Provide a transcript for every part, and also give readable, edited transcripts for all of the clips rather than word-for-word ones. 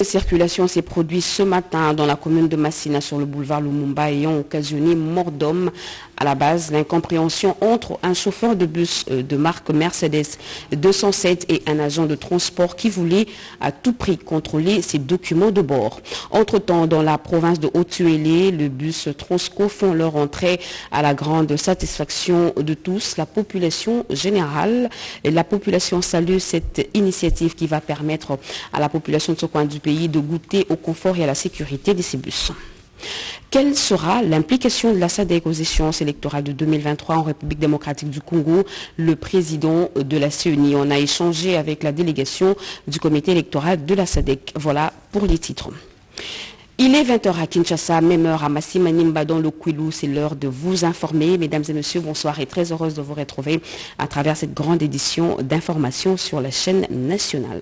Circulation s'est produite ce matin dans la commune de Massina sur le boulevard Lumumba ayant occasionné mort d'homme. À la base, l'incompréhension entre un chauffeur de bus de marque Mercedes 207 et un agent de transport qui voulait à tout prix contrôler ses documents de bord. Entre-temps, dans la province de Haut-Tuélé, le bus Transco font leur entrée à la grande satisfaction de tous, la population générale. Et la population salue cette initiative qui va permettre à la population de ce coin du pays de goûter au confort et à la sécurité de ces bus. Quelle sera l'implication de la SADC aux échéances électorales de 2023 en République démocratique du Congo? Le président de la CENI en a échangé avec la délégation du comité électoral de la SADC. Voilà pour les titres. Il est 20h à Kinshasa, même heure à Massimanimba dans le Kwilu. C'est l'heure de vous informer. Mesdames et messieurs, bonsoir et très heureuse de vous retrouver à travers cette grande édition d'information sur la chaîne nationale.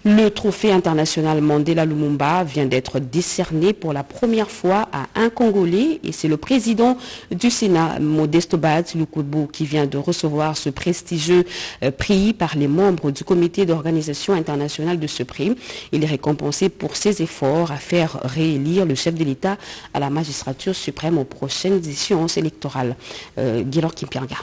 Le trophée international Mandela Lumumba vient d'être décerné pour la première fois à un Congolais et c'est le président du Sénat, Modeste Bahati Lukwebo, qui vient de recevoir ce prestigieux prix par les membres du comité d'organisation internationale de ce prix. Il est récompensé pour ses efforts à faire réélire le chef de l'État à la magistrature suprême aux prochaines échéances électorales. Guilor Kimpianga.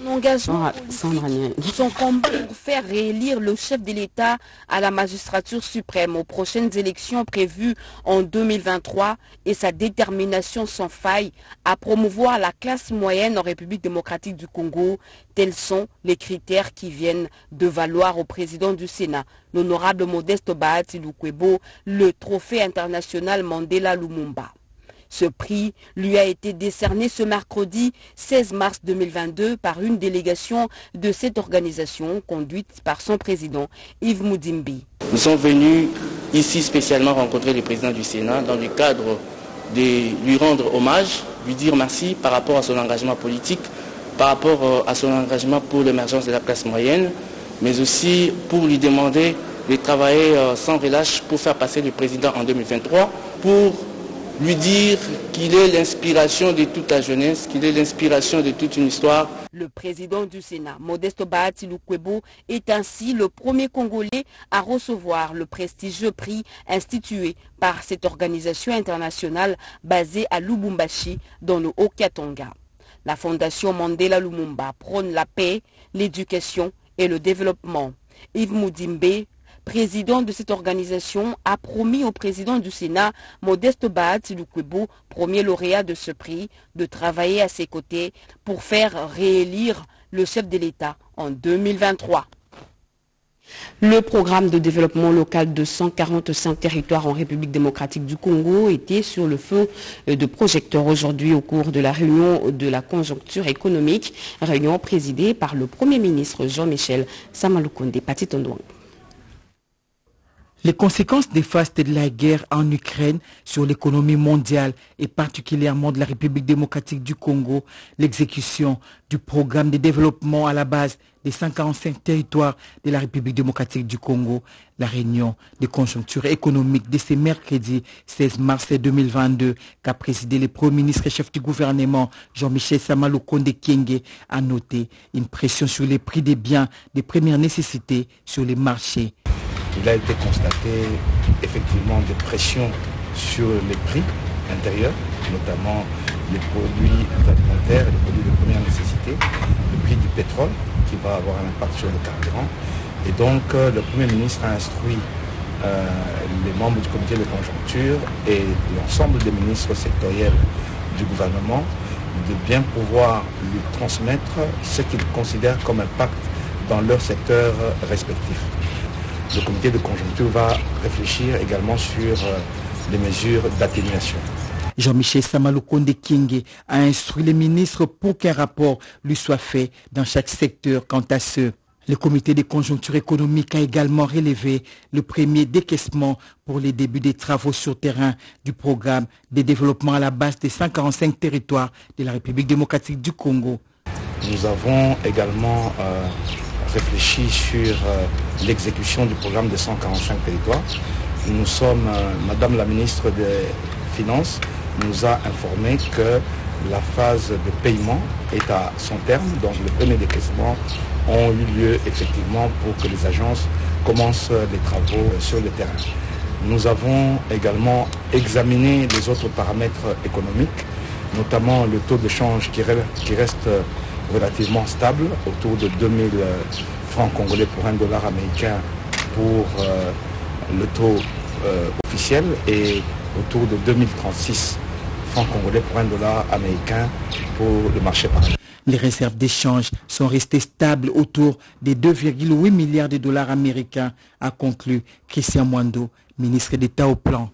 Son engagement politique, son combat pour faire réélire le chef de l'État à la magistrature suprême aux prochaines élections prévues en 2023 et sa détermination sans faille à promouvoir la classe moyenne en République démocratique du Congo, tels sont les critères qui viennent de valoir au président du Sénat, l'honorable Modeste Bahati Lukwebo, le trophée international Mandela Lumumba. Ce prix lui a été décerné ce mercredi 16 mars 2022 par une délégation de cette organisation conduite par son président Yves Moudimbi. Nous sommes venus ici spécialement rencontrer le président du Sénat dans le cadre de lui rendre hommage, lui dire merci par rapport à son engagement politique, par rapport à son engagement pour l'émergence de la classe moyenne, mais aussi pour lui demander de travailler sans relâche pour faire passer le président en 2023, pour lui dire qu'il est l'inspiration de toute la jeunesse, qu'il est l'inspiration de toute une histoire. Le président du Sénat, Modeste Bahati Lukwebo, est ainsi le premier Congolais à recevoir le prestigieux prix institué par cette organisation internationale basée à Lubumbashi, dans le Haut-Katanga. La fondation Mandela Lumumba prône la paix, l'éducation et le développement. Yves Moudimbe, président de cette organisation, a promis au président du Sénat, Modeste Bahati Lukwebo, premier lauréat de ce prix, de travailler à ses côtés pour faire réélire le chef de l'État en 2023. Le programme de développement local de 145 territoires en République démocratique du Congo était sur le feu de projecteurs aujourd'hui au cours de la réunion de la conjoncture économique, réunion présidée par le Premier ministre Jean-Michel Samalukonde Patitondouang. Les conséquences néfastes de la guerre en Ukraine sur l'économie mondiale et particulièrement de la République démocratique du Congo, l'exécution du programme de développement à la base des 145 territoires de la République démocratique du Congo, la réunion de conjoncture économique de ce mercredi 16 mars 2022 qu'a présidé le Premier ministre et chef du gouvernement Jean-Michel Samalukonde Kyenge a noté une pression sur les prix des biens de première nécessité sur les marchés. Il a été constaté effectivement des pressions sur les prix intérieurs, notamment les produits alimentaires et les produits de première nécessité, le prix du pétrole qui va avoir un impact sur le carburant. Et donc le Premier ministre a instruit les membres du comité de conjoncture et l'ensemble des ministres sectoriels du gouvernement de bien pouvoir lui transmettre ce qu'ils considèrent comme impact dans leur secteur respectif. Le comité de conjoncture va réfléchir également sur les mesures d'atténuation. Jean-Michel Samalukonde Kyenge a instruit les ministres pour qu'un rapport lui soit fait dans chaque secteur quant à ce. Le comité de conjoncture économique a également relevé le premier décaissement pour les débuts des travaux sur terrain du programme de développement à la base des 145 territoires de la République démocratique du Congo. Nous avons également réfléchi sur l'exécution du programme de 145 territoires. Nous sommes, Madame la ministre des Finances nous a informé que la phase de paiement est à son terme, donc le premier décaissement ont eu lieu effectivement pour que les agences commence les travaux sur le terrain. Nous avons également examiné les autres paramètres économiques, notamment le taux de change qui reste relativement stable, autour de 2000 francs congolais pour $1 américain pour le taux officiel et autour de 2036 francs congolais pour $1 américain pour le marché parallèle. Les réserves d'échange sont restées stables autour des 2,8 milliards de dollars américains, a conclu Christian Mwando, ministre d'État au plan.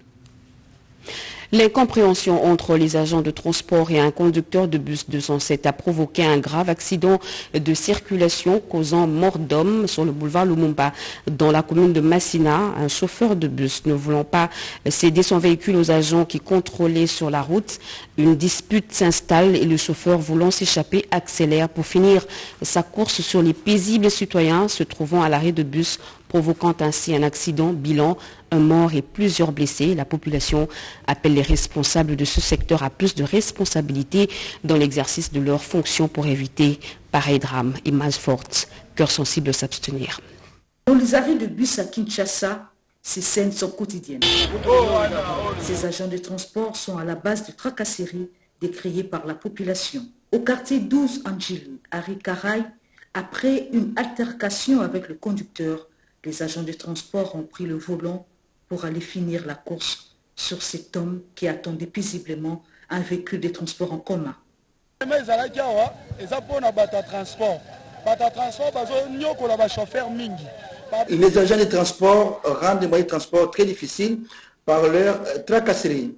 L'incompréhension entre les agents de transport et un conducteur de bus 207 a provoqué un grave accident de circulation causant mort d'homme sur le boulevard Lumumba dans la commune de Massina. Un chauffeur de bus ne voulant pas céder son véhicule aux agents qui contrôlaient sur la route, une dispute s'installe et le chauffeur voulant s'échapper accélère pour finir sa course sur les paisibles citoyens se trouvant à l'arrêt de bus, provoquant ainsi un accident. Bilan, un mort et plusieurs blessés. La population appelle les responsables de ce secteur à plus de responsabilité dans l'exercice de leurs fonctions pour éviter pareil drame. Image forte, cœur sensible s'abstenir. Dans les arrêts de bus à Kinshasa, ces scènes sont quotidiennes. Ces agents de transport sont à la base de tracasseries décriées par la population. Au quartier 12 Angeli, à Rikaray, après une altercation avec le conducteur, les agents de transport ont pris le volant pour aller finir la course sur cet homme qui attendait paisiblement un véhicule de transport en commun. Les agents de transport rendent les moyens de transport très difficiles par leur tracasserie.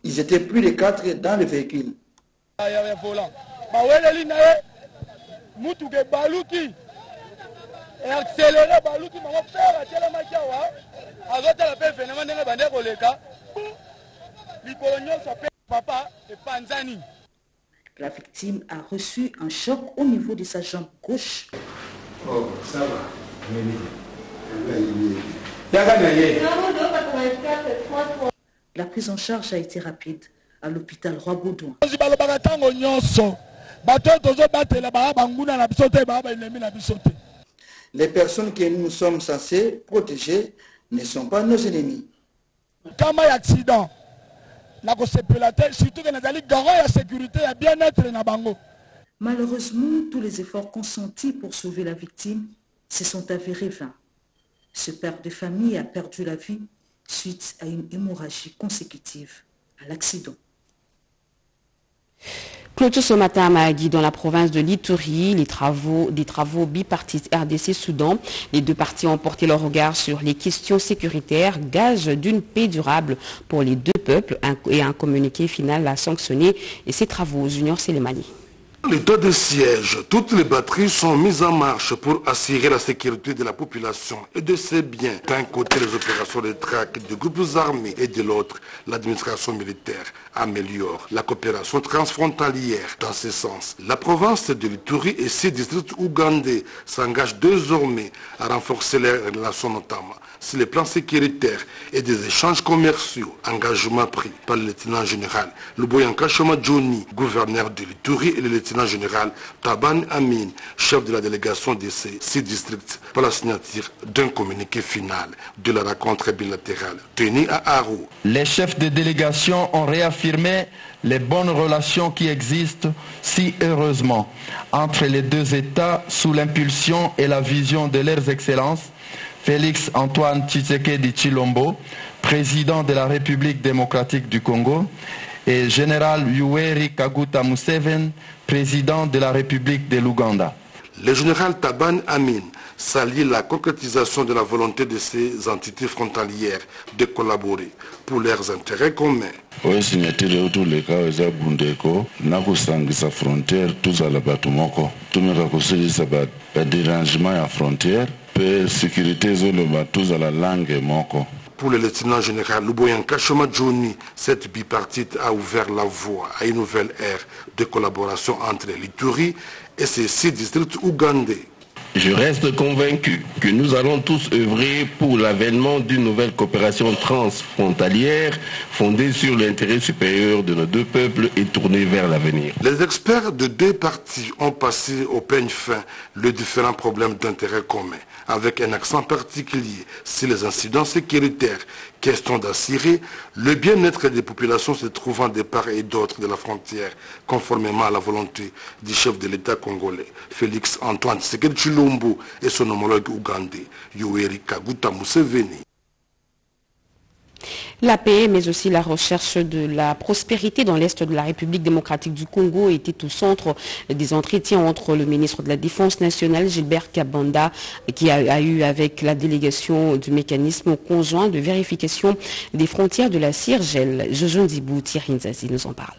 Ils étaient plus de 4 dans le véhicule. La victime a reçu un choc au niveau de sa jambe gauche. Oh, ça va. La prise en charge a été rapide à l'hôpital Roi-Baudouin. Les personnes que nous sommes censés protéger ne sont pas nos ennemis. Malheureusement, tous les efforts consentis pour sauver la victime se sont avérés vains. Ce père de famille a perdu la vie suite à une hémorragie consécutive à l'accident. Clôture ce matin à Mahagi, dans la province de l'Ituri, des travaux bipartites RDC-Soudan. Les deux parties ont porté leur regard sur les questions sécuritaires, gage d'une paix durable pour les deux peuples, et un communiqué final a sanctionné ces travaux. Junior Selemani. L'état de siège, toutes les batteries sont mises en marche pour assurer la sécurité de la population et de ses biens. D'un côté, les opérations de traque de groupes armés et de l'autre, l'administration militaire améliore la coopération transfrontalière. Dans ce sens, la province de l'Ituri et ses districts ougandais s'engagent désormais à renforcer les relations notamment sur les plans sécuritaires et des échanges commerciaux. Engagement pris par le lieutenant général Luboyanka Shoma Johnny, gouverneur de l'Ituri, et le lieutenant général Taban Amin, chef de la délégation de ces 6 districts, par la signature d'un communiqué final de la rencontre bilatérale tenue à Arou. Les chefs de délégation ont réaffirmé les bonnes relations qui existent si heureusement entre les deux États sous l'impulsion et la vision de leurs excellences Félix Antoine Tshisekedi Tshilombo, président de la République démocratique du Congo, et général Yoweri Kaguta Museveni, président de la République de l'Ouganda. Le général Taban Amin salue la concrétisation de la volonté de ces entités frontalières de collaborer pour leurs intérêts communs. Oui, signature tous les cas, ils ont bundeko, nakusangisa frontière, tous à la batumoko, tout me raconte pas dérangement à la frontière, peu sécurité zoloma, tous à la langue moko. Pour le lieutenant général Luboyanka Shoma Johnny, cette bipartite a ouvert la voie à une nouvelle ère de collaboration entre l'Ituri et ses 6 districts ougandais. Je reste convaincu que nous allons tous œuvrer pour l'avènement d'une nouvelle coopération transfrontalière fondée sur l'intérêt supérieur de nos deux peuples et tournée vers l'avenir. Les experts de deux parties ont passé au peigne fin les différents problèmes d'intérêt commun, avec un accent particulier sur les incidents sécuritaires, question d'assurer le bien-être des populations se trouvant de part et d'autre de la frontière, conformément à la volonté du chef de l'État congolais, Félix Antoine Tshisekedi Tshilombo, et son homologue ougandais, Yoweri Kaguta Museveni. La paix, mais aussi la recherche de la prospérité dans l'Est de la République démocratique du Congo était au centre des entretiens entre le ministre de la Défense nationale, Gilbert Kabanda, qui a eu avec la délégation du mécanisme conjoint de vérification des frontières de la CIRGEL. Jojo Ndibou, Thierry Nzazi nous en parle.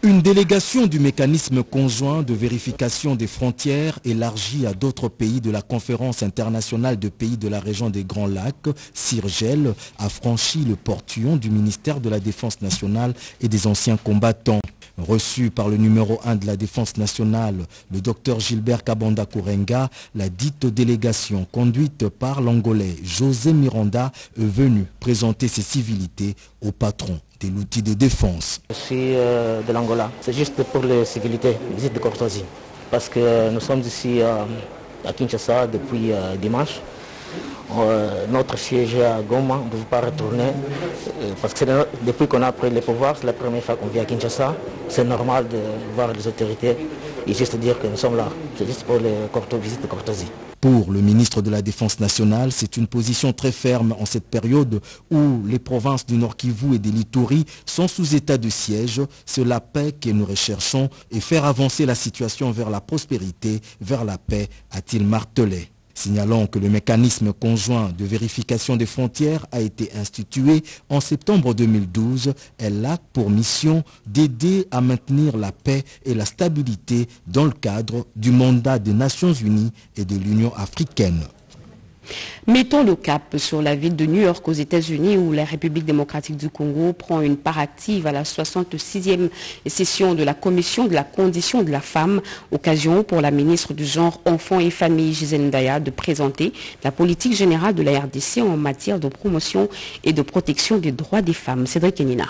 Une délégation du mécanisme conjoint de vérification des frontières élargie à d'autres pays de la conférence internationale de pays de la région des Grands Lacs, CIRGEL, a franchi le portillon du ministère de la Défense nationale et des anciens combattants. Reçu par le numéro 1 de la Défense nationale, le docteur Gilbert Kabanda Kourenga, la dite délégation conduite par l'Angolais José Miranda est venue présenter ses civilités au patron de l'outil de défense. Je suis de l'Angola, c'est juste pour la sécurité, visite de courtoisie, parce que nous sommes ici à Kinshasa depuis dimanche. Notre siège à Goma, on ne veut pas retourner, parce que depuis qu'on a pris le pouvoir, c'est la première fois qu'on vient à Kinshasa. C'est normal de voir les autorités et juste dire que nous sommes là. C'est juste pour les visites de courtoisie. Pour le ministre de la Défense nationale, c'est une position très ferme en cette période où les provinces du Nord Kivu et de l'Ituri sont sous état de siège. C'est la paix que nous recherchons et faire avancer la situation vers la prospérité, vers la paix, a-t-il martelé. Signalons que le mécanisme conjoint de vérification des frontières a été institué en septembre 2012. Elle a pour mission d'aider à maintenir la paix et la stabilité dans le cadre du mandat des Nations Unies et de l'Union africaine. Mettons le cap sur la ville de New York aux États-Unis où la République démocratique du Congo prend une part active à la 66e session de la Commission de la condition de la femme, occasion pour la ministre du Genre, Enfants et Famille, Gisèle Ndaya, de présenter la politique générale de la RDC en matière de promotion et de protection des droits des femmes. Cédric Kenina.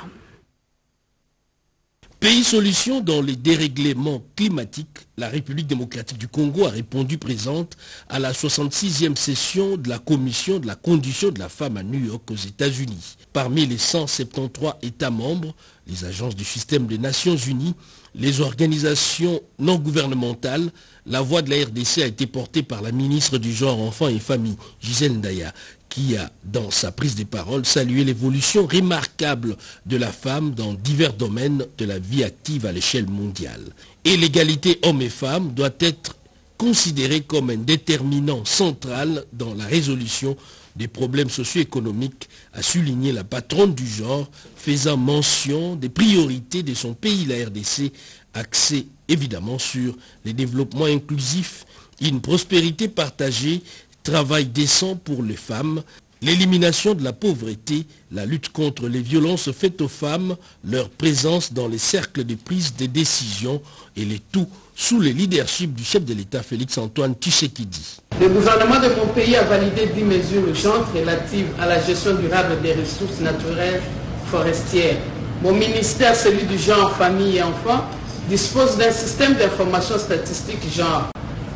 Pays solution dans les dérèglements climatiques, la République démocratique du Congo a répondu présente à la 66e session de la Commission de la condition de la femme à New York aux États-Unis. Parmi les 173 États membres, les agences du système des Nations Unies, les organisations non gouvernementales, la voix de la RDC a été portée par la ministre du Genre, Enfants et Famille, Gisèle Ndaya, qui a, dans sa prise de parole, salué l'évolution remarquable de la femme dans divers domaines de la vie active à l'échelle mondiale. Et l'égalité hommes et femmes doit être considérée comme un déterminant central dans la résolution des problèmes socio-économiques, a souligné la patronne du genre, faisant mention des priorités de son pays, la RDC, axée évidemment sur les développements inclusifs, une prospérité partagée, travail décent pour les femmes, l'élimination de la pauvreté, la lutte contre les violences faites aux femmes, leur présence dans les cercles de prise de décision et le tout sous le leadership du chef de l'État Félix Antoine Tshisekedi. Le gouvernement de mon pays a validé 10 mesures urgentes relatives à la gestion durable des ressources naturelles forestières. Mon ministère, celui du genre, famille et enfants, dispose d'un système d'information statistique genre,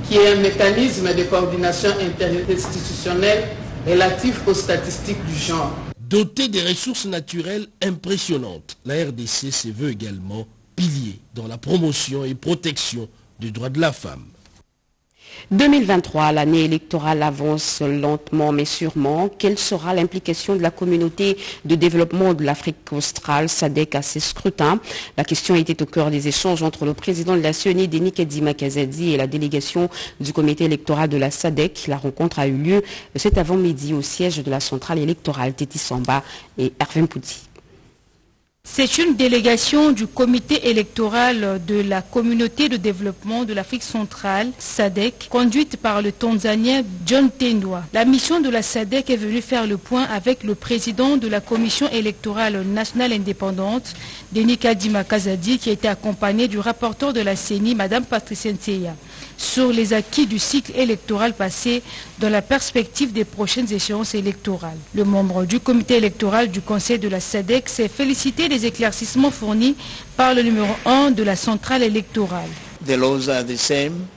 qui est un mécanisme de coordination interinstitutionnelle relatif aux statistiques du genre. Dotée des ressources naturelles impressionnantes, la RDC se veut également pilier dans la promotion et protection des droits de la femme. 2023, l'année électorale avance lentement mais sûrement. Quelle sera l'implication de la communauté de développement de l'Afrique australe, SADC, à ces scrutins? La question était au cœur des échanges entre le président de la CENI, Denis Kadima Kazadi, et la délégation du comité électoral de la SADC. La rencontre a eu lieu cet avant-midi au siège de la centrale électorale Teti Samba et Hervé Mpouti. C'est une délégation du comité électoral de la communauté de développement de l'Afrique centrale, SADC, conduite par le Tanzanien John Tendwa. La mission de la SADC est venue faire le point avec le président de la commission électorale nationale indépendante, Denis Kadima Kazadi, qui a été accompagné du rapporteur de la CENI, Madame Patricia Nseya. sur les acquis du cycle électoral passé dans la perspective des prochaines échéances électorales. Le membre du comité électoral du Conseil de la SADC s'est félicité des éclaircissements fournis par le numéro 1 de la centrale électorale. The laws are the same,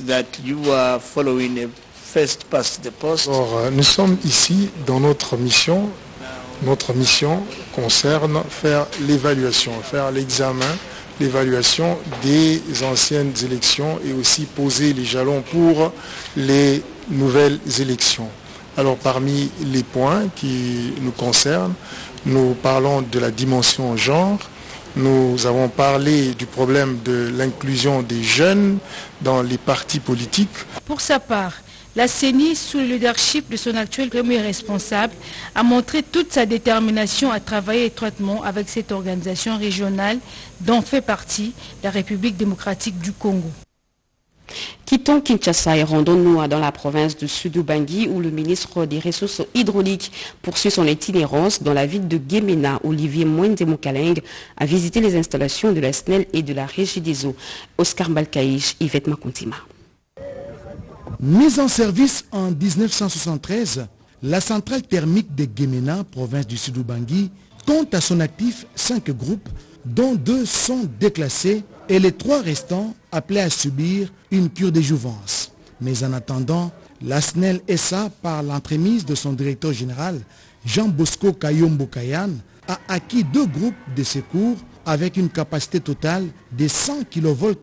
that you are following a first past the post. Alors, nous sommes ici dans notre mission. Notre mission concerne faire l'évaluation, faire l'examen, l'évaluation des anciennes élections et aussi poser les jalons pour les nouvelles élections. Alors parmi les points qui nous concernent, nous parlons de la dimension genre, nous avons parlé du problème de l'inclusion des jeunes dans les partis politiques. Pour sa part, la CENI, sous le leadership de son actuel premier responsable, a montré toute sa détermination à travailler étroitement avec cette organisation régionale dont fait partie la République démocratique du Congo. Quittons Kinshasa et rendons-nous dans la province de Sud-Ubangi où le ministre des Ressources hydrauliques poursuit son itinérance dans la ville de Guémena. Olivier Mwende-Moukaleng a visité les installations de la SNEL et de la Régie des eaux. Oscar Balkaïch, Yvette Makontima. Mise en service en 1973, la centrale thermique de Guémena, province du Sud-Ubangi, compte à son actif 5 groupes, dont 2 sont déclassés et les 3 restants appelés à subir une cure de jouvence. Mais en attendant, la SNEL SA, par l'entremise de son directeur général, Jean-Bosco Kayombo Kayan, a acquis 2 groupes de secours avec une capacité totale de 100 kVA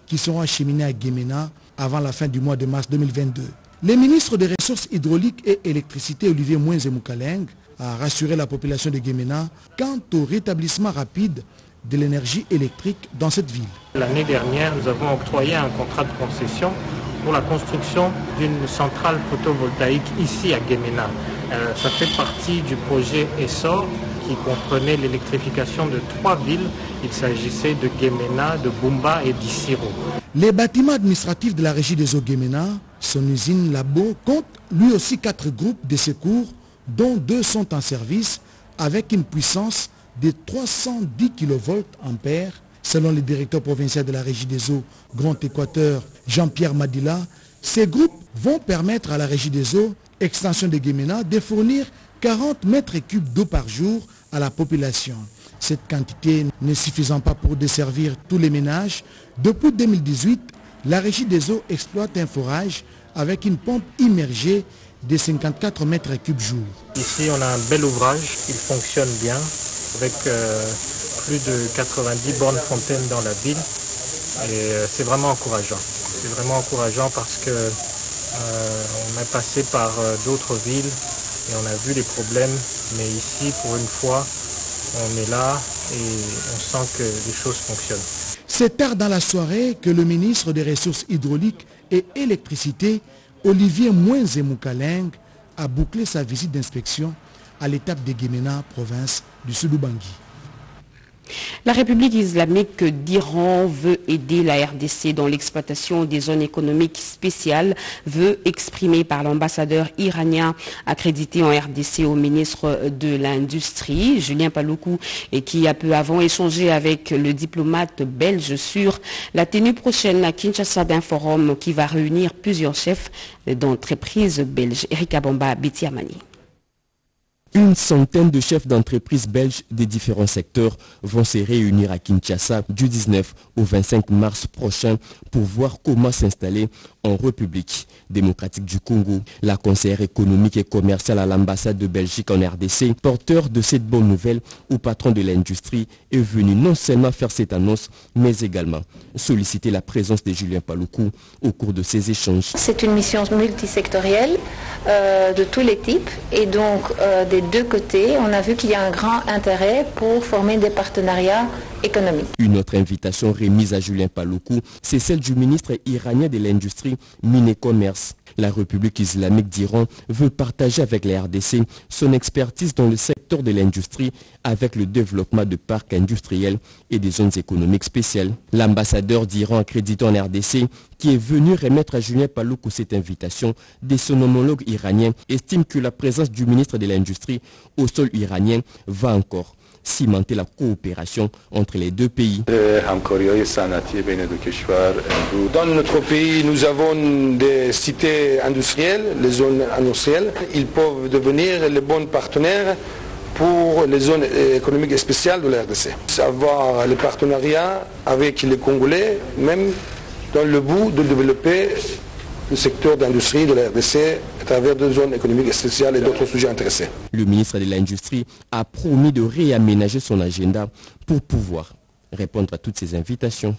qui seront acheminés à Guémena avant la fin du mois de mars 2022. Le ministre des Ressources hydrauliques et électricité, Olivier Mwende-Moukaleng, a rassuré la population de Guémena quant au rétablissement rapide de l'énergie électrique dans cette ville. L'année dernière, nous avons octroyé un contrat de concession pour la construction d'une centrale photovoltaïque ici à Guémena. Ça fait partie du projet ESSOR qui comprenait l'électrification de 3 villes. Il s'agissait de Guémena, de Bumba et d'Issiro. Les bâtiments administratifs de la Régie des eaux Guémena, son usine Labo, compte lui aussi 4 groupes de secours dont 2 sont en service avec une puissance de 310 kVA. Selon le directeur provincial de la Régie des eaux Grand Équateur, Jean-Pierre Madila, ces groupes vont permettre à la Régie des eaux, extension de Guémena, de fournir 40 mètres cubes d'eau par jour à la population. Cette quantité ne suffisant pas pour desservir tous les ménages, depuis 2018, la Régie des eaux exploite un forage avec une pompe immergée de 54 mètres cubes jour. Ici, on a un bel ouvrage, il fonctionne bien, avec plus de 90 bornes fontaines dans la ville. Et c'est vraiment encourageant. C'est vraiment encourageant parce que on est passé par d'autres villes et on a vu les problèmes. Mais ici, pour une fois, on est là et on sent que les choses fonctionnent. C'est tard dans la soirée que le ministre des Ressources hydrauliques et électricité, Olivier Mwende-Moukaleng, a bouclé sa visite d'inspection à l'étape de Guémena, province du Sud-Ubangi. La République islamique d'Iran veut aider la RDC dans l'exploitation des zones économiques spéciales, veut exprimer par l'ambassadeur iranien accrédité en RDC au ministre de l'Industrie, Julien Paloukou, et qui a peu avant échangé avec le diplomate belge sur la tenue prochaine à Kinshasa d'un forum qui va réunir plusieurs chefs d'entreprises belges. Erika Bamba, Biti Amani. Une centaine de chefs d'entreprises belges des différents secteurs vont se réunir à Kinshasa du 19 au 25 mars prochain pour voir comment s'installer en République démocratique du Congo. La conseillère économique et commerciale à l'ambassade de Belgique en RDC, porteur de cette bonne nouvelle au patron de l'industrie, est venu non seulement faire cette annonce, mais également solliciter la présence de Julien Paloukou au cours de ces échanges. C'est une mission multisectorielle de tous les types et donc des deux côtés, on a vu qu'il y a un grand intérêt pour former des partenariats économiques. Une autre invitation remise à Julien Paloukou, c'est celle du ministre iranien de l'Industrie, Mines et Commerce. La République islamique d'Iran veut partager avec la RDC son expertise dans le secteur de l'industrie avec le développement de parcs industriels et des zones économiques spéciales. L'ambassadeur d'Iran accrédité en RDC, qui est venu remettre à Julien Paloukou cette invitation de son homologue iranien, estime que la présence du ministre de l'Industrie au sol iranien va encore cimenter la coopération entre les deux pays. Dans notre pays, nous avons des cités industrielles, les zones industrielles. Ils peuvent devenir les bons partenaires pour les zones économiques spéciales de la RDC. Avoir les partenariats avec les Congolais, même dans le but de développer le secteur d'industrie de la RDC à travers des zones économiques spéciales et d'autres sujets intéressés. Le ministre de l'Industrie a promis de réaménager son agenda pour pouvoir répondre à toutes ces invitations.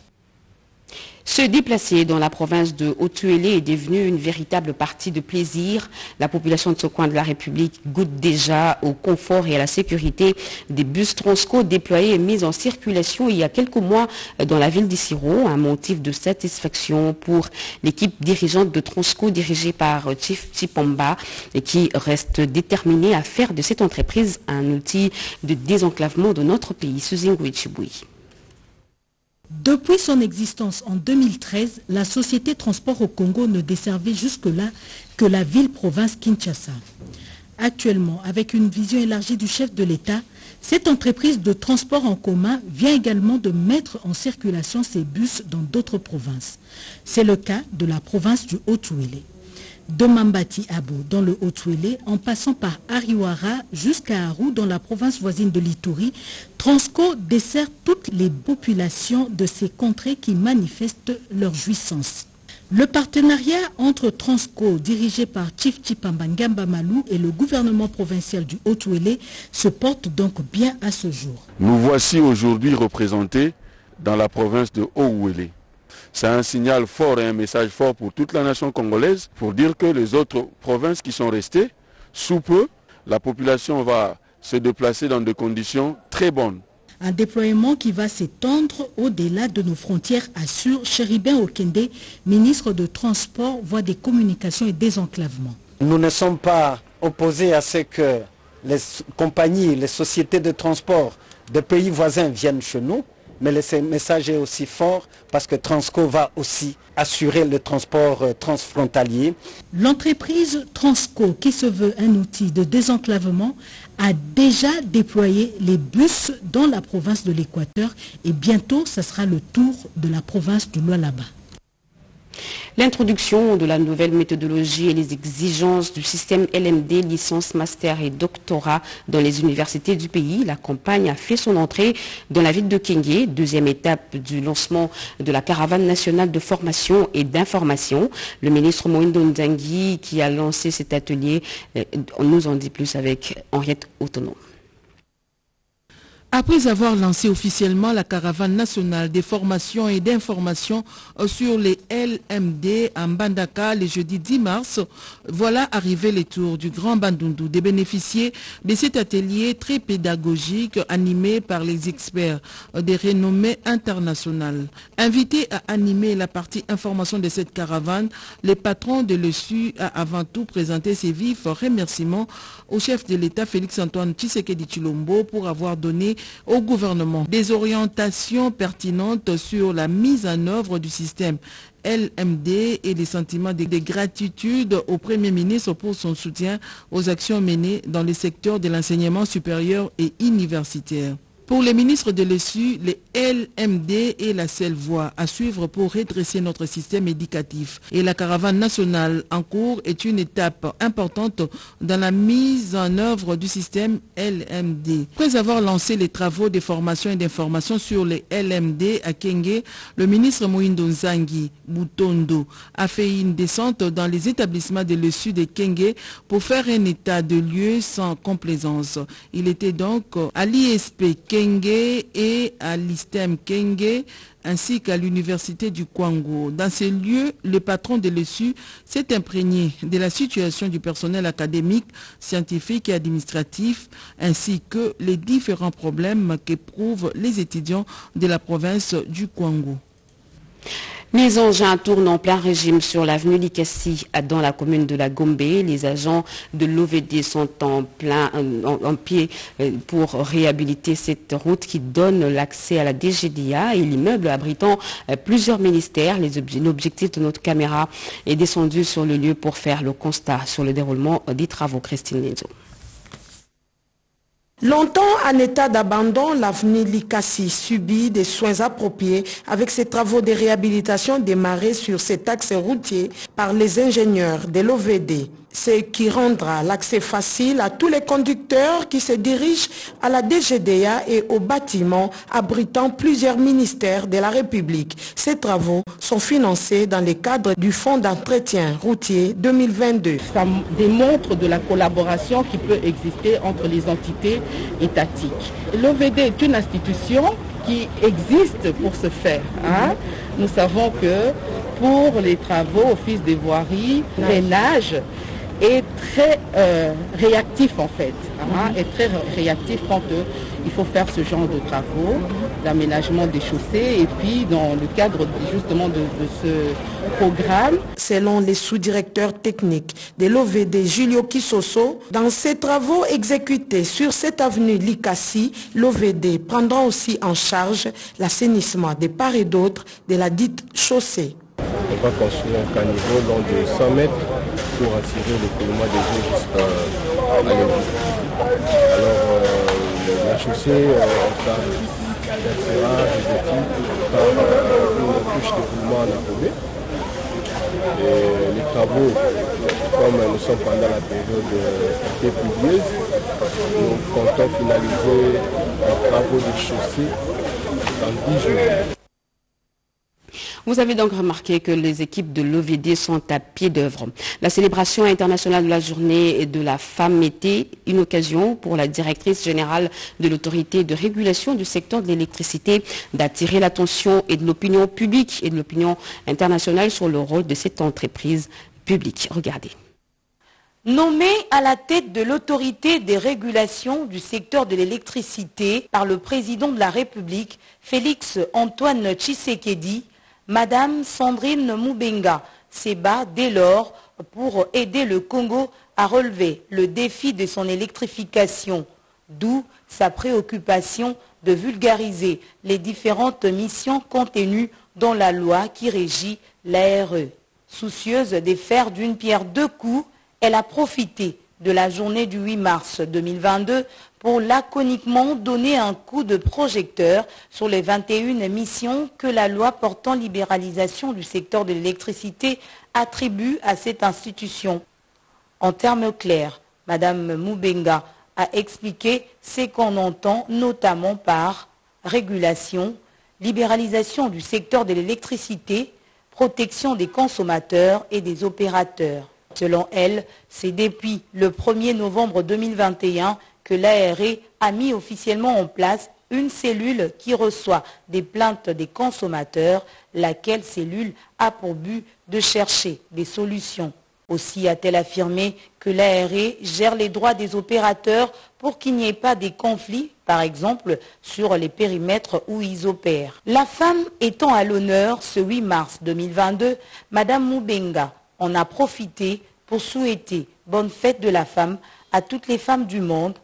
Se déplacer dans la province de Haut-Uélé est devenu une véritable partie de plaisir. La population de ce coin de la République goûte déjà au confort et à la sécurité des bus Transco déployés et mis en circulation il y a quelques mois dans la ville d'Issiro, un motif de satisfaction pour l'équipe dirigeante de Transco dirigée par Chief Chipamba et qui reste déterminée à faire de cette entreprise un outil de désenclavement de notre pays. Suzingo Ichiboui. Depuis son existence en 2013, la société Transport au Congo ne desservait jusque-là que la ville-province Kinshasa. Actuellement, avec une vision élargie du chef de l'État, cette entreprise de transport en commun vient également de mettre en circulation ses bus dans d'autres provinces. C'est le cas de la province du Haut-Uélé. De Mambati Abo dans le Haut-Uélé, en passant par Ariwara jusqu'à Arou dans la province voisine de l'Ituri, Transco dessert toutes les populations de ces contrées qui manifestent leur jouissance. Le partenariat entre Transco, dirigé par Chief Chipamba Ngamba Malou, et le gouvernement provincial du Haut-Uélé se porte donc bien à ce jour. Nous voici aujourd'hui représentés dans la province de Haut-Uélé. C'est un signal fort et un message fort pour toute la nation congolaise pour dire que les autres provinces qui sont restées, sous peu, la population va se déplacer dans des conditions très bonnes. Un déploiement qui va s'étendre au-delà de nos frontières, assure Chéribin Okende, ministre de Transport, Voies des Communications et Désenclavement. Nous ne sommes pas opposés à ce que les compagnies, les sociétés de transport de pays voisins viennent chez nous. Mais le message est aussi fort parce que Transco va aussi assurer le transport transfrontalier. L'entreprise Transco, qui se veut un outil de désenclavement, a déjà déployé les bus dans la province de l'Équateur et bientôt, ce sera le tour de la province du Lualaba. L'introduction de la nouvelle méthodologie et les exigences du système LMD, licence, master et doctorat dans les universités du pays. La campagne a fait son entrée dans la ville de Kenge, deuxième étape du lancement de la caravane nationale de formation et d'information. Le ministre Moïndo Nzangi qui a lancé cet atelier, on nous en dit plus avec Henriette Autonome. Après avoir lancé officiellement la caravane nationale des formations et d'informations sur les LMD à Mbandaka le jeudi 10 mars, voilà arrivé les tours du Grand Bandundu des bénéficiaires de cet atelier très pédagogique animé par les experts des renommées internationales. Invités à animer la partie information de cette caravane, le patron de l'ESU a avant tout présenté ses vifs remerciements au chef de l'État Félix-Antoine Tshisekedi Tshilombo pour avoir donné au gouvernement des orientations pertinentes sur la mise en œuvre du système LMD et des sentiments de gratitude au Premier ministre pour son soutien aux actions menées dans le secteur de l'enseignement supérieur et universitaire. Pour les ministres de l'ESU, les LMD est la seule voie à suivre pour redresser notre système éducatif. Et la caravane nationale en cours est une étape importante dans la mise en œuvre du système LMD. Après avoir lancé les travaux de formation et d'information sur les LMD à Kenge, le ministre Moïndo Nzangi Butondo a fait une descente dans les établissements de l'ESU de Kenge pour faire un état de lieu sans complaisance. Il était donc à l'ISP Kenge et à l'ISTEM Kenge ainsi qu'à l'université du Kwango. Dans ces lieux, le patron de l'ESU s'est imprégné de la situation du personnel académique, scientifique et administratif, ainsi que les différents problèmes qu'éprouvent les étudiants de la province du Kwango. Les engins tournent en plein régime sur l'avenue Likassi dans la commune de la Gombe. Les agents de l'OVD sont en pied pour réhabiliter cette route qui donne l'accès à la DGDA et l'immeuble abritant plusieurs ministères. L'objectif de notre caméra est descendu sur le lieu pour faire le constat sur le déroulement des travaux. Christine Lenzo. Longtemps en état d'abandon, l'avenue Likasi subit des soins appropriés avec ses travaux de réhabilitation démarrés sur cet axe routier par les ingénieurs de l'OVD. Ce qui rendra l'accès facile à tous les conducteurs qui se dirigent à la DGDA et aux bâtiments abritant plusieurs ministères de la République. Ces travaux sont financés dans le cadre du Fonds d'entretien routier 2022. Ça démontre de la collaboration qui peut exister entre les entités étatiques. L'OVD est une institution qui existe pour ce faire. Nous savons que pour les travaux, office des voiries, drainage, est très réactif en fait, est très réactif quand il faut faire ce genre de travaux, d'aménagement des chaussées et puis dans le cadre justement de ce programme. Selon les sous-directeurs techniques de l'OVD Julio Kisoso, dans ces travaux exécutés sur cette avenue Likasi, l'OVD prendra aussi en charge l'assainissement de part et d'autre de la dite chaussée. On va construire un caniveau long de 100 mètres pour attirer l'écoulement des eaux jusqu'à l'égout. Alors la chaussée sera revêtue par une couche d'écoulement en arrobé. Et les travaux, comme nous sommes pendant la période d'été pluvieuse, nous comptons finaliser les travaux de chaussée dans 10 jours. Vous avez donc remarqué que les équipes de l'OVD sont à pied d'œuvre. La célébration internationale de la journée de la femme était une occasion pour la directrice générale de l'autorité de régulation du secteur de l'électricité d'attirer l'attention et de l'opinion publique et de l'opinion internationale sur le rôle de cette entreprise publique. Regardez. Nommé à la tête de l'autorité des régulations du secteur de l'électricité par le président de la République, Félix Antoine Tshisekedi, Madame Sandrine Moubenga s'est bat dès lors pour aider le Congo à relever le défi de son électrification, d'où sa préoccupation de vulgariser les différentes missions contenues dans la loi qui régit l'ARE. Soucieuse de faire d'une pierre deux coups, elle a profité de la journée du 8 mars 2022 pour laconiquement donner un coup de projecteur sur les 21 missions que la loi portant libéralisation du secteur de l'électricité attribue à cette institution. En termes clairs, Madame Moubenga a expliqué ce qu'on entend notamment par régulation, libéralisation du secteur de l'électricité, protection des consommateurs et des opérateurs. Selon elle, c'est depuis le 1er novembre 2021 que l'ARE a mis officiellement en place une cellule qui reçoit des plaintes des consommateurs, laquelle cellule a pour but de chercher des solutions. Aussi a-t-elle affirmé que l'ARE gère les droits des opérateurs pour qu'il n'y ait pas de conflits, par exemple sur les périmètres où ils opèrent. La femme étant à l'honneur ce 8 mars 2022, Madame Moubenga en a profité pour souhaiter bonne fête de la femme à toutes les femmes du monde,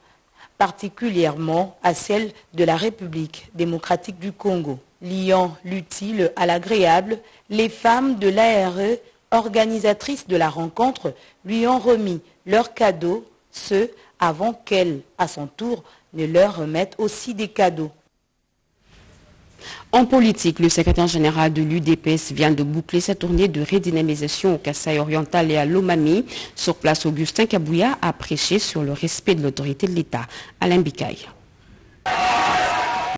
particulièrement à celles de la République démocratique du Congo. Liant l'utile à l'agréable, les femmes de l'ARE, organisatrices de la rencontre, lui ont remis leurs cadeaux, ce avant qu'elle, à son tour, ne leur remette aussi des cadeaux. En politique, le secrétaire général de l'UDPS vient de boucler sa tournée de redynamisation au Kasaï oriental et à Lomami. Sur place, Augustin Kabouya a prêché sur le respect de l'autorité de l'État. Alain Bikaï.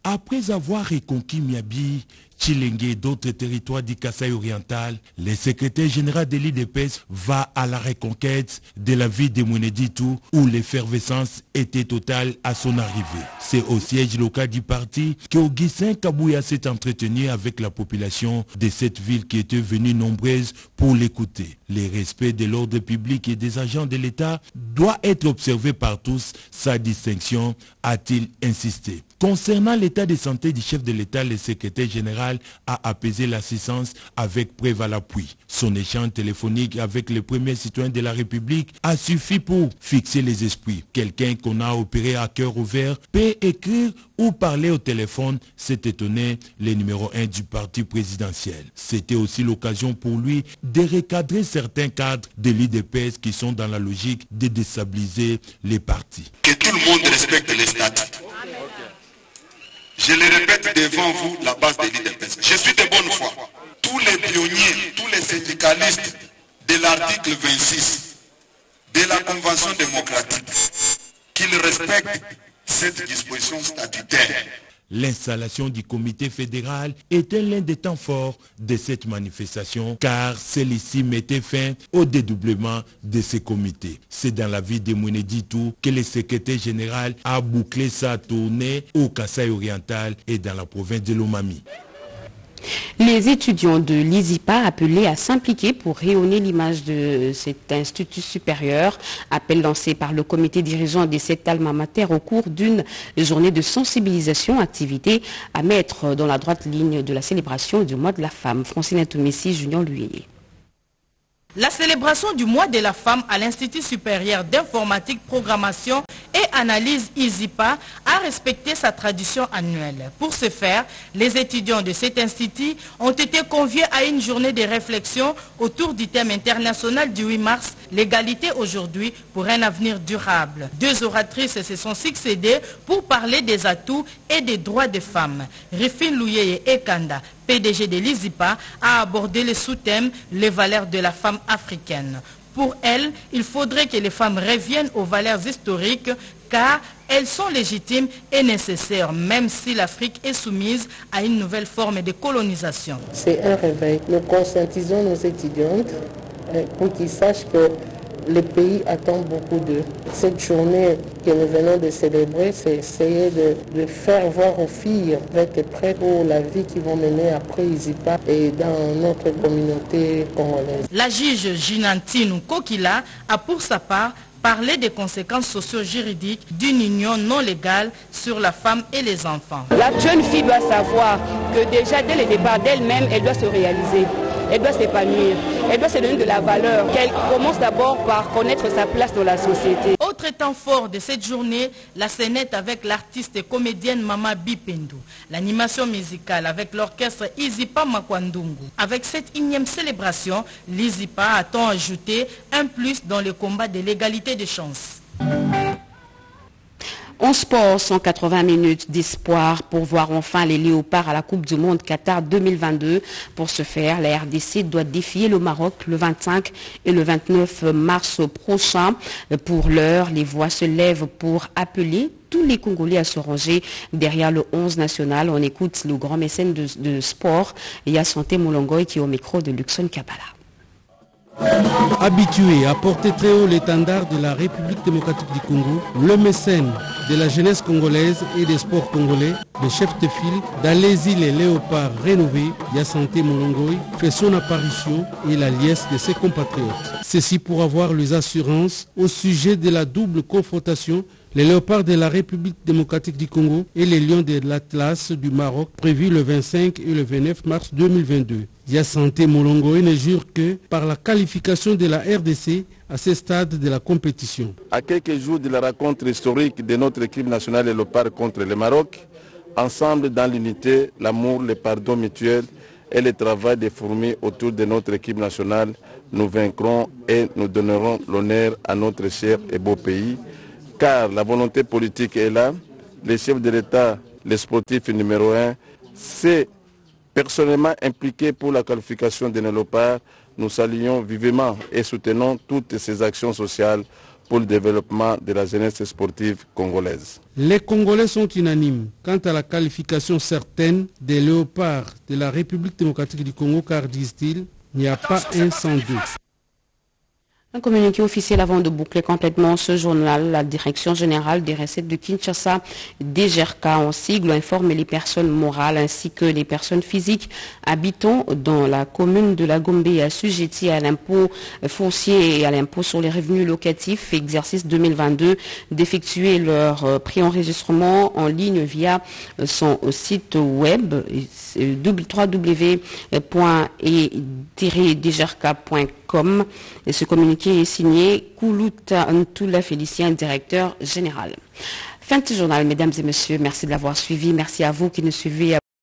Après avoir reconquis Miabi, Tchilengue et d'autres territoires du Kasaï oriental, le secrétaire général de l'UDPS va à la reconquête de la ville de Mweneditu où l'effervescence était totale à son arrivée. C'est au siège local du parti qu'Augustin Kabouya s'est entretenu avec la population de cette ville qui était venue nombreuse pour l'écouter. Le respect de l'ordre public et des agents de l'État doit être observé par tous, sa distinction, a-t-il insisté. Concernant l'état de santé du chef de l'État, le secrétaire général général a apaisé la séance avec preuve à l'appui. Son échange téléphonique avec le premier citoyen de la République a suffi pour fixer les esprits. Quelqu'un qu'on a opéré à cœur ouvert peut écrire ou parler au téléphone, s'est étonné le numéro 1 du parti présidentiel. C'était aussi l'occasion pour lui de recadrer certains cadres de l'UDPS qui sont dans la logique de déstabiliser les partis. Que tout le monde respecte les statuts. Je le répète devant vous, la base de l'UDPS. Je suis de bonne foi. Tous les pionniers, tous les syndicalistes de l'article 26 de la Convention démocratique, qu'ils respectent cette disposition statutaire. L'installation du comité fédéral était l'un des temps forts de cette manifestation car celle-ci mettait fin au dédoublement de ces comités. C'est dans la ville de Mounéditou que le secrétaire général a bouclé sa tournée au Kasaï oriental et dans la province de Lomami. Les étudiants de l'ISIPA appelés à s'impliquer pour rayonner l'image de cet institut supérieur. Appel lancé par le comité dirigeant de cet alma mater au cours d'une journée de sensibilisation, activité à mettre dans la droite ligne de la célébration du mois de la femme. Francine Toumessi, Junior Luyeye. La célébration du mois de la femme à l'Institut supérieur d'informatique, programmation et analyse ISIPA a respecté sa tradition annuelle. Pour ce faire, les étudiants de cet institut ont été conviés à une journée de réflexion autour du thème international du 8 mars, l'égalité aujourd'hui pour un avenir durable. Deux oratrices se sont succédées pour parler des atouts et des droits des femmes. Rifine Louyeye Ekanda, PDG de l'ISIPA, a abordé le sous-thème « Les valeurs de la femme africaine ». Pour elle, il faudrait que les femmes reviennent aux valeurs historiques car elles sont légitimes et nécessaires, même si l'Afrique est soumise à une nouvelle forme de colonisation. C'est un réveil. Nous conscientisons nos étudiantes pour qu'ils sachent que le pays attend beaucoup d'eux. Cette journée que nous venons de célébrer, c'est essayer de faire voir aux filles d'être prêtes pour la vie qu'ils vont mener après ISIPA et dans notre communauté congolaise. La juge Jinantine Kokila a pour sa part parlé des conséquences socio-juridiques d'une union non légale sur la femme et les enfants. La jeune fille doit savoir que déjà dès le départ d'elle-même, elle doit se réaliser. Elle doit s'épanouir, elle doit se donner de la valeur, qu'elle commence d'abord par connaître sa place dans la société. Autre temps fort de cette journée, la scénette avec l'artiste et comédienne Mama Bipendou. L'animation musicale avec l'orchestre ISIPA Makwandungu. Avec cette énième célébration, l'ISIPA a tant ajouté un plus dans le combat de l'égalité des chances. En sport, 180 minutes d'espoir pour voir enfin les Léopards à la Coupe du Monde Qatar 2022. Pour ce faire, la RDC doit défier le Maroc le 25 et le 29 mars prochain. Pour l'heure, les voix se lèvent pour appeler tous les Congolais à se ranger derrière le 11 national. On écoute le grand mécène de sport, Yasanté Moulongoy, qui est au micro de Luxon Kabbalah. Habitué à porter très haut l'étendard de la République démocratique du Congo, le mécène de la jeunesse congolaise et des sports congolais, le chef de file dans les îles Léopards rénovés, Yasanté Moulongoy, fait son apparition et la liesse de ses compatriotes. Ceci pour avoir les assurances au sujet de la double confrontation, les Léopards de la République démocratique du Congo et les Lions de l'Atlas du Maroc, prévus le 25 et le 29 mars 2022. Yasanté Moulongoy ne jure que par la qualification de la RDC à ce stade de la compétition. À quelques jours de la rencontre historique de notre équipe nationale Léopard contre le Maroc, ensemble dans l'unité, l'amour, le pardon mutuel et le travail des fourmis autour de notre équipe nationale, nous vaincrons et nous donnerons l'honneur à notre cher et beau pays. Car la volonté politique est là, les chefs de l'État, les sportifs numéro 1, c'est personnellement impliqué pour la qualification de nos Léopards. Nous saluons vivement et soutenons toutes ces actions sociales pour le développement de la jeunesse sportive congolaise. Les Congolais sont unanimes quant à la qualification certaine des Léopards de la République démocratique du Congo, car, disent-ils, il n'y a pas un sans deux. Un communiqué officiel avant de boucler complètement ce journal. La Direction générale des recettes de Kinshasa, DGRK en sigle, informe les personnes morales ainsi que les personnes physiques habitant dans la commune de la Gombe assujetties à l'impôt foncier et à l'impôt sur les revenus locatifs exercice 2022 d'effectuer leur préenregistrement en ligne via son site web www.e-dgrk.com. Et ce communiqué est signé Koulouta Ntoula Félicien, directeur général. Fin de ce journal, mesdames et messieurs. Merci de l'avoir suivi. Merci à vous qui nous suivez